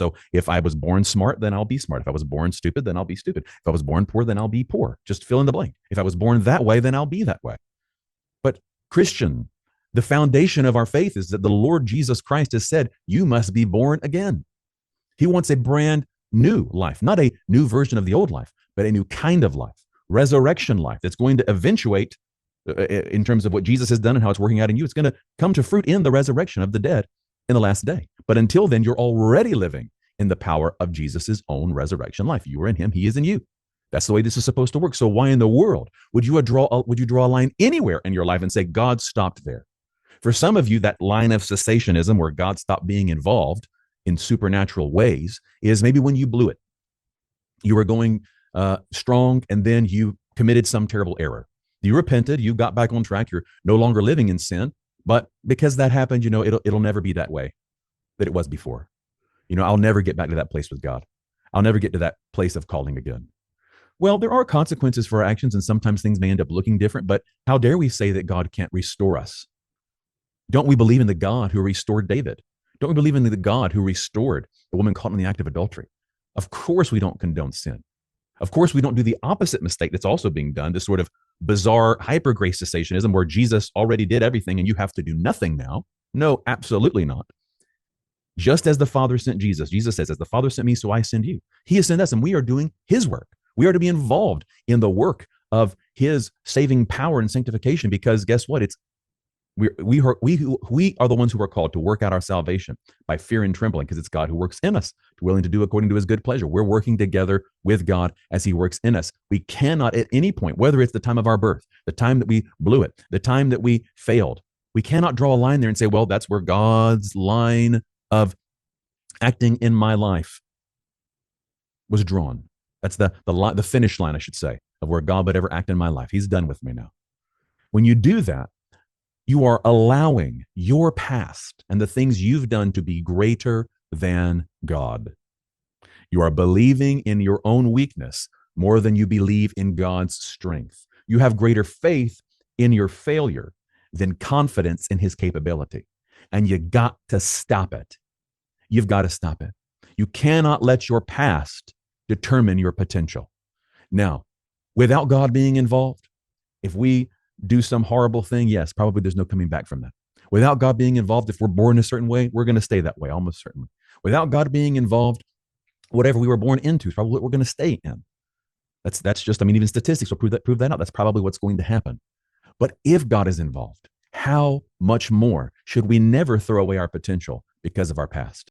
So if I was born smart, then I'll be smart. If I was born stupid, then I'll be stupid. If I was born poor, then I'll be poor. Just fill in the blank. If I was born that way, then I'll be that way. But Christian, the foundation of our faith is that the Lord Jesus Christ has said, you must be born again. He wants a brand new life, not a new version of the old life, but a new kind of life, resurrection life that's going to eventuate in terms of what Jesus has done and how it's working out in you. It's going to come to fruit in the resurrection of the dead in the last day. But until then, you're already living in the power of Jesus's own resurrection life. You are in him, he is in you. That's the way this is supposed to work. So why in the world would you draw a line anywhere in your life and say, God stopped there? For some of you, that line of cessationism where God stopped being involved in supernatural ways is maybe when you blew it. You were going strong and then you committed some terrible error. You repented, you got back on track, you're no longer living in sin, but because that happened, it'll never be that way that it was before. I'll never get back to that place with God. I'll never get to that place of calling again. Well, there are consequences for our actions, and sometimes things may end up looking different, but how dare we say that God can't restore us? Don't we believe in the God who restored David? Don't we believe in the God who restored the woman caught in the act of adultery? Of course we don't condone sin. Of course we don't do the opposite mistake that's also being done, this sort of bizarre hyper-grace cessationism where Jesus already did everything and you have to do nothing now. No, absolutely not. Just as the Father sent Jesus, Jesus says, as the Father sent me, so I send you. He has sent us and we are doing his work. We are to be involved in the work of his saving power and sanctification because guess what? We are the ones who are called to work out our salvation by fear and trembling because it's God who works in us, willing to do according to his good pleasure. We're working together with God as he works in us. We cannot at any point, whether it's the time of our birth, the time that we blew it, the time that we failed, we cannot draw a line there and say, well, that's where God's line of acting in my life was drawn. That's the finish line, I should say, of where God would ever act in my life. He's done with me now. When you do that, you are allowing your past and the things you've done to be greater than God. You are believing in your own weakness more than you believe in God's strength. You have greater faith in your failure than confidence in his capability. And you got to stop it. You've got to stop it. You cannot let your past determine your potential. Now, without God being involved, if we do some horrible thing, yes, probably there's no coming back from that. Without God being involved, if we're born a certain way, we're going to stay that way, almost certainly. Without God being involved, whatever we were born into is probably what we're going to stay in. That's just, even statistics will prove that out. That's probably what's going to happen. But if God is involved, how much more should we never throw away our potential because of our past?